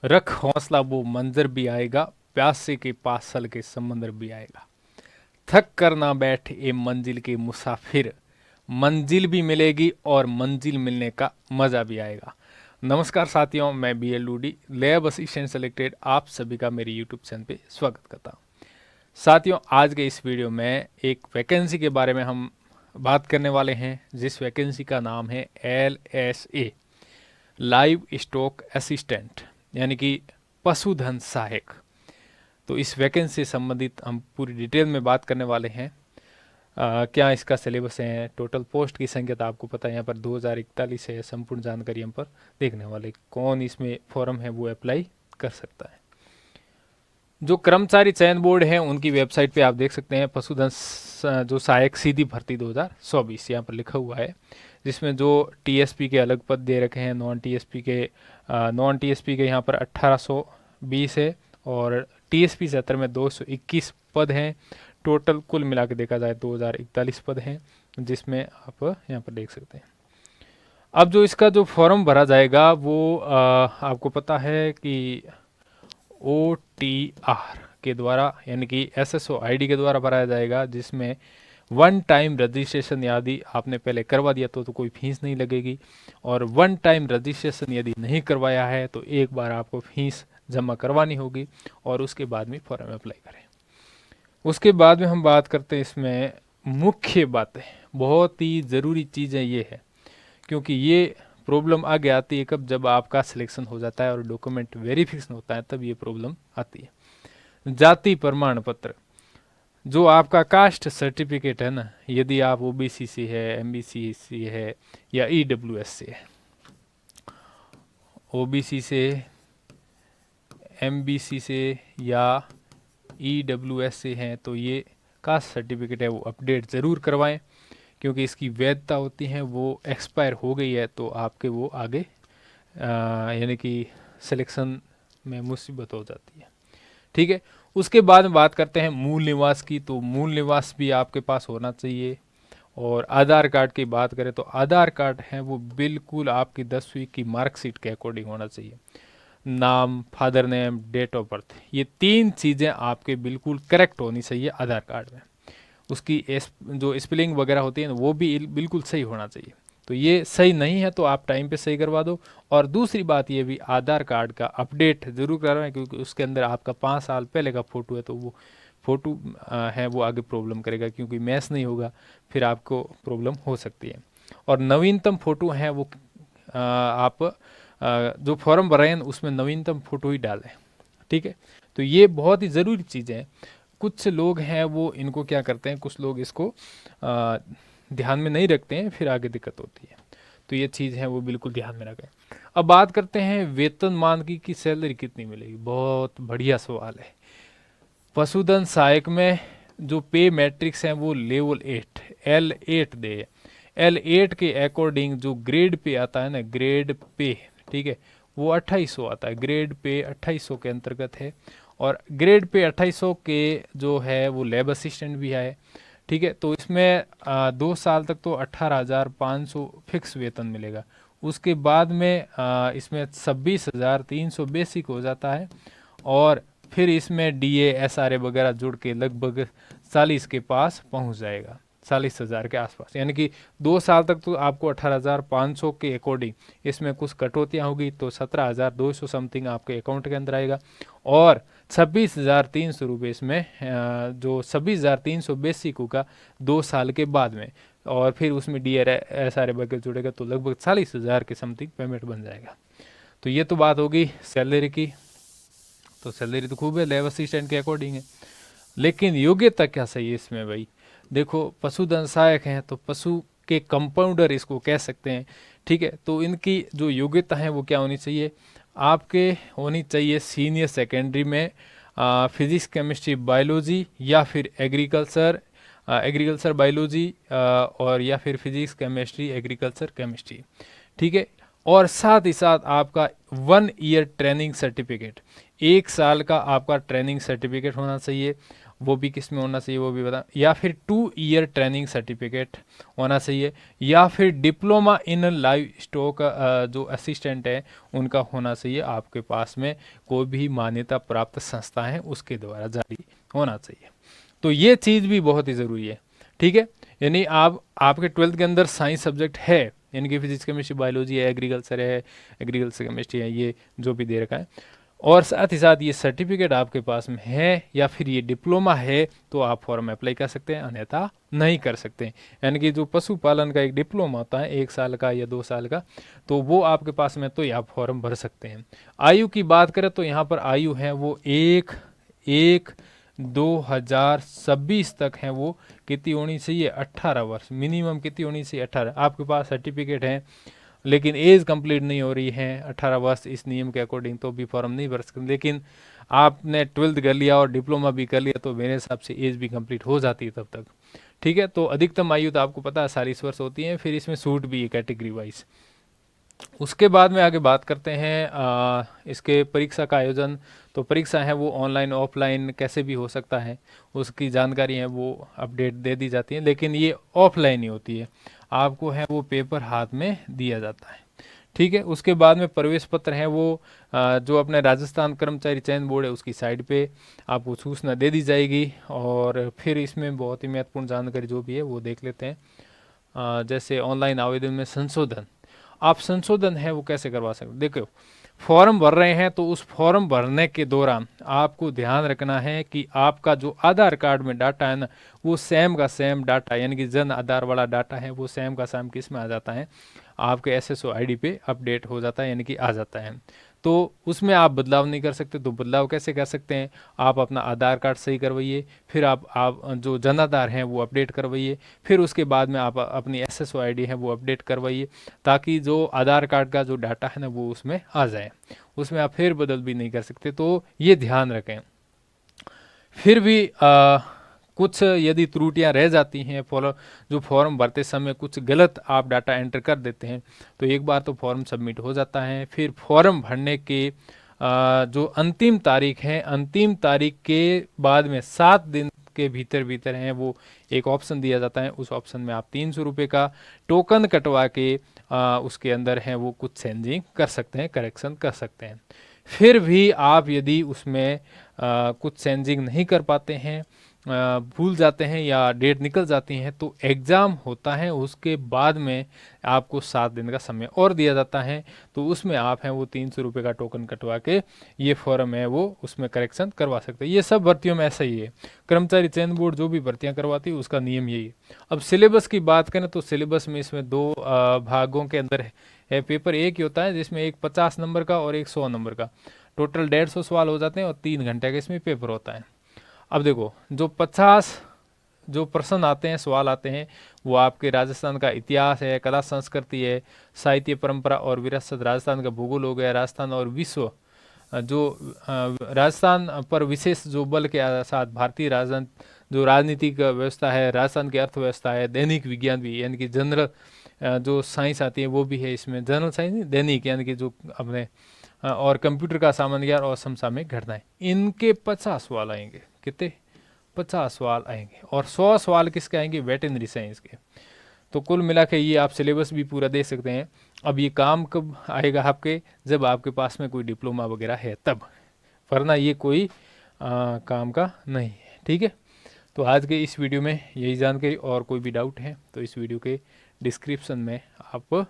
रख हौसला वो मंजर भी आएगा, प्यासे के पास चल के समंदर भी आएगा। थक कर ना बैठ ए मंजिल के मुसाफिर, मंजिल भी मिलेगी और मंजिल मिलने का मजा भी आएगा। नमस्कार साथियों, मैं बी एल लूडी लैब असिस्टेंट सेलेक्टेड आप सभी का मेरे यूट्यूब चैनल पे स्वागत करता हूँ। साथियों, आज के इस वीडियो में एक वैकेंसी के बारे में हम बात करने वाले हैं, जिस वैकेंसी का नाम है LSA, लाइव स्टॉक असिस्टेंट, यानी कि पशुधन सहायक। तो इस वैकेंसी से संबंधित हम पूरी डिटेल में बात करने वाले हैं। क्या इसका सिलेबस है, टोटल पोस्ट की संख्या तो आपको पता है, यहाँ पर 2041 है। संपूर्ण जानकारी हम पर देखने वाले, कौन इसमें फॉर्म है वो अप्लाई कर सकता है। जो कर्मचारी चयन बोर्ड है उनकी वेबसाइट पे आप देख सकते हैं, पशुधन जो सहायक सीधी भर्ती 2024 यहाँ पर लिखा हुआ है, जिसमें जो टीएसपी के अलग पद दे रखे हैं, नॉन टीएसपी के यहाँ पर 1820 है, और टीएसपी 70 में 221 पद हैं। टोटल कुल मिला के देखा जाए 2041 पद हैं, जिसमें आप यहाँ पर देख सकते हैं। अब जो इसका जो फॉर्म भरा जाएगा वो आपको पता है कि OTR के द्वारा, यानी कि SSO ID के द्वारा भराया जाएगा, जिसमें वन टाइम रजिस्ट्रेशन यदि आपने पहले करवा दिया तो कोई फीस नहीं लगेगी, और वन टाइम रजिस्ट्रेशन यदि नहीं करवाया है तो एक बार आपको फीस जमा करवानी होगी, और उसके बाद में फॉर्म अप्लाई करें। उसके बाद में हम बात करते हैं इसमें मुख्य बातें, बहुत ही ज़रूरी चीज़ें ये है, क्योंकि ये प्रॉब्लम आगे आती है कब, जब आपका सिलेक्शन हो जाता है और डॉक्यूमेंट वेरिफिकेशन होता है, तब ये प्रॉब्लम आती है। जाति प्रमाण पत्र, जो आपका कास्ट सर्टिफिकेट है ना, यदि आप OBC से है, MBC से है या EWS से है, OBC से, MBC से या EWS से हैं, तो ये कास्ट सर्टिफिकेट है वो अपडेट ज़रूर करवाएं, क्योंकि इसकी वैधता होती है वो एक्सपायर हो गई है तो आपके वो आगे यानी कि सिलेक्शन में मुसीबत हो जाती है। ठीक है, उसके बाद में बात करते हैं मूल निवास की। तो मूल निवास भी आपके पास होना चाहिए। और आधार कार्ड की बात करें तो आधार कार्ड है वो बिल्कुल आपकी 10वीं की मार्कशीट के अकॉर्डिंग होना चाहिए। नाम, father name, date of birth, ये 3 चीज़ें आपके बिल्कुल करेक्ट होनी चाहिए आधार कार्ड में। उसकी जो स्पेलिंग वगैरह होती है ना, वो भी बिल्कुल सही होना चाहिए। तो ये सही नहीं है तो आप टाइम पे सही करवा दो। और दूसरी बात ये भी, आधार कार्ड का अपडेट ज़रूर करवाएं, क्योंकि उसके अंदर आपका 5 साल पहले का फ़ोटो है, तो वो फ़ोटो है वो आगे प्रॉब्लम करेगा, क्योंकि मैच नहीं होगा, फिर आपको प्रॉब्लम हो सकती है। और नवीनतम फ़ोटो है वो आप जो फॉर्म भर रहे हैं उसमें नवीनतम फ़ोटो ही डालें। ठीक है, तो ये बहुत ही ज़रूरी चीज़ें हैं। कुछ लोग हैं वो इनको क्या करते हैं, कुछ लोग इसको ध्यान में नहीं रखते हैं, फिर आगे दिक्कत होती है। तो ये चीज़ है वो बिल्कुल ध्यान में रखें। अब बात करते हैं वेतनमान की सैलरी कितनी मिलेगी। बहुत बढ़िया सवाल है। पशुधन सहायक में जो पे मैट्रिक्स हैं वो लेवल 8 L8 दे। L8 के अकॉर्डिंग जो ग्रेड पे आता है ना, ग्रेड पे, ठीक है, वो 2800 आता है। ग्रेड पे 2800 के अंतर्गत है। और ग्रेड पे 2800 के जो है वो लैब असिस्टेंट भी है। ठीक है, तो इसमें 2 साल तक तो 18,500 फिक्स वेतन मिलेगा। उसके बाद में इसमें 26,300 बेसिक हो जाता है, और फिर इसमें DA SRA वगैरह जुड़ के लगभग 40 के पास पहुंच जाएगा, 40,000 के आसपास। यानी कि 2 साल तक तो आपको 18,500 के अकॉर्डिंग इसमें कुछ कटौतियाँ होगी, तो 17,200 समथिंग आपके अकाउंट के अंदर आएगा। और 26,300 रुपये इसमें जो 26,300 बेसिक होगा 2 साल के बाद में, और फिर उसमें DA SRA वगैरह जुड़ेगा, तो लगभग 40,000 के समथिंग पेमेंट बन जाएगा। तो ये तो बात होगी सैलरी की। तो सैलरी तो खूब है, लैब असिस्टेंट के अकॉर्डिंग है, लेकिन योग्यता क्या सही है इसमें भाई। देखो, पशुधन सहायक हैं तो पशु के कंपाउंडर इसको कह सकते हैं। ठीक है, तो इनकी जो योग्यता है वो क्या होनी चाहिए, आपके होनी चाहिए सीनियर सेकेंडरी में फिजिक्स, केमिस्ट्री, बायोलॉजी, या फिर एग्रीकल्चर बायोलॉजी, और या फिर फिजिक्स, केमिस्ट्री, एग्रीकल्चर केमिस्ट्री। ठीक है, और साथ ही साथ आपका 1 ईयर ट्रेनिंग सर्टिफिकेट, 1 साल का आपका ट्रेनिंग सर्टिफिकेट होना चाहिए। वो भी किस में होना चाहिए वो भी बता, या फिर 2 ईयर ट्रेनिंग सर्टिफिकेट होना चाहिए, या फिर डिप्लोमा इन लाइव स्टॉक जो असिस्टेंट है उनका होना चाहिए आपके पास में, कोई भी मान्यता प्राप्त संस्था है उसके द्वारा जारी होना चाहिए। तो ये चीज़ भी बहुत ही ज़रूरी है, ठीक है। यानी आपके 12th के अंदर साइंस सब्जेक्ट है, यानी कि फिजिक्स केमिस्ट्री बायोलॉजी है, एग्रीकल्चर केमिस्ट्री है, ये जो भी दे रखा है, और साथ ही साथ ये सर्टिफिकेट आपके पास में है या फिर ये डिप्लोमा है तो आप फॉर्म अप्लाई कर सकते हैं, अन्यथा नहीं कर सकते। यानी कि जो पशुपालन का एक डिप्लोमा होता है 1 साल का या 2 साल का, तो वो आपके पास में तो आप फॉर्म भर सकते हैं। आयु की बात करें तो यहाँ पर आयु है वो 1/1/2026 तक है, वो कितनी होनी चाहिए 18 वर्ष, मिनिमम कितनी होनी चाहिए 18। आपके पास सर्टिफिकेट है लेकिन एज कंप्लीट नहीं हो रही है 18 वर्ष इस नियम के अकॉर्डिंग, तो भी फॉर्म नहीं भर सकते। लेकिन आपने 12th कर लिया और डिप्लोमा भी कर लिया तो मेरे हिसाब से एज भी कंप्लीट हो जाती है तब तक, ठीक है। तो अधिकतम आयु तो आपको पता है 40 वर्ष होती है, फिर इसमें छूट भी है कैटेगरी वाइज। उसके बाद में आगे बात करते हैं इसके परीक्षा का आयोजन। तो परीक्षा है वो ऑनलाइन ऑफलाइन कैसे भी हो सकता है, उसकी जानकारी है वो अपडेट दे दी जाती है, लेकिन ये ऑफलाइन ही होती है, आपको है वो पेपर हाथ में दिया जाता है, ठीक है। उसके बाद में प्रवेश पत्र है वो जो अपने राजस्थान कर्मचारी चयन बोर्ड है उसकी साइट पे आपको सूचना दे दी जाएगी। और फिर इसमें बहुत ही महत्वपूर्ण जानकारी जो भी है वो देख लेते हैं। जैसे ऑनलाइन आवेदन में संशोधन, आप संशोधन है वो कैसे करवा सकते, देखो फॉर्म भर रहे हैं तो उस फॉर्म भरने के दौरान आपको ध्यान रखना है कि आपका जो आधार कार्ड में डाटा है ना वो सेम का सेम डाटा, यानी कि जन आधार वाला डाटा है वो सेम का सेम किस में आ जाता है, आपके एसएसओ आईडी पे अपडेट हो जाता है, यानी कि आ जाता है। तो उसमें आप बदलाव नहीं कर सकते, तो बदलाव कैसे कर सकते हैं, आप अपना आधार कार्ड सही करवाइए, फिर आप जो जन आधार हैं वो अपडेट करवाइए, फिर उसके बाद में आप अपनी एसएसओ आईडी है वो अपडेट करवाइए, ताकि जो आधार कार्ड का जो डाटा है ना वो उसमें आ जाए, उसमें आप फिर बदल भी नहीं कर सकते, तो ये ध्यान रखें। फिर भी कुछ यदि त्रुटियां रह जाती हैं, जो फॉर्म भरते समय कुछ गलत आप डाटा एंटर कर देते हैं तो एक बार तो फॉर्म सबमिट हो जाता है, फिर फॉर्म भरने के जो अंतिम तारीख है, अंतिम तारीख के बाद में 7 दिन के भीतर भीतर हैं वो एक ऑप्शन दिया जाता है, उस ऑप्शन में आप 300 रुपये का टोकन कटवा के उसके अंदर है वो कुछ चेंजिंग कर सकते हैं, करेक्शन कर सकते हैं। फिर भी आप यदि उसमें कुछ चेंजिंग नहीं कर पाते हैं, भूल जाते हैं या डेट निकल जाती हैं, तो एग्ज़ाम होता है उसके बाद में आपको 7 दिन का समय और दिया जाता है, तो उसमें आप हैं वो 300 रुपये का टोकन कटवा के ये फॉर्म है वो उसमें करेक्शन करवा सकते हैं। ये सब भर्तियों में ऐसा ही है, कर्मचारी चयन बोर्ड जो भी भर्तियां करवाती है उसका नियम यही है। अब सिलेबस की बात करें तो सिलेबस में इसमें 2 भागों के अंदर है, पेपर एक ही होता है जिसमें एक 50 नंबर का और एक 100 नंबर का, टोटल 150 सवाल हो जाते हैं और 3 घंटे का इसमें पेपर होता है। अब देखो जो 50 जो प्रश्न आते हैं, सवाल आते हैं, वो आपके राजस्थान का इतिहास है, कला संस्कृति है, साहित्य परंपरा और विरासत, राजस्थान का भूगोल हो गया, राजस्थान और विश्व, जो राजस्थान पर विशेष जो बल के साथ भारतीय राजस्थान जो राजनीतिक व्यवस्था है, राजस्थान की अर्थव्यवस्था है, दैनिक विज्ञान भी यानी कि जनरल जो साइंस आती है वो भी है इसमें, जनरल साइंस नहीं दैनिक यानी कि जो अपने और कंप्यूटर का सामान्य ज्ञान और समसामयिक घटनाएं, इनके 50 सवाल आएंगे। कितने 50 सवाल आएंगे, और 100 सवाल किसके आएंगे, वेटनरी साइंस के। तो कुल मिला के ये आप सिलेबस भी पूरा दे सकते हैं। अब ये काम कब आएगा आपके, जब आपके पास में कोई डिप्लोमा वगैरह है तब, वरना ये कोई काम का नहीं है, ठीक है। तो आज के इस वीडियो में यही जानकारी, और कोई भी डाउट है तो इस वीडियो के डिस्क्रिप्शन में आप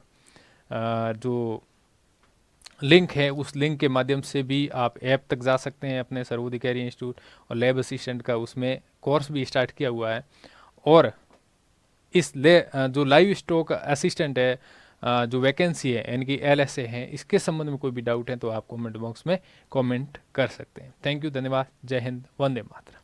जो लिंक है उस लिंक के माध्यम से भी आप ऐप तक जा सकते हैं अपने सर्वोधिकारी इंस्टीट्यूट, और लैब असिस्टेंट का उसमें कोर्स भी स्टार्ट किया हुआ है। और इस जो लाइव स्टॉक असिस्टेंट है जो वैकेंसी है यानी कि LSA है, इसके संबंध में कोई भी डाउट है तो आप कमेंट बॉक्स में कमेंट कर सकते हैं। थैंक यू, धन्यवाद, जय हिंद, वंदे मातरम।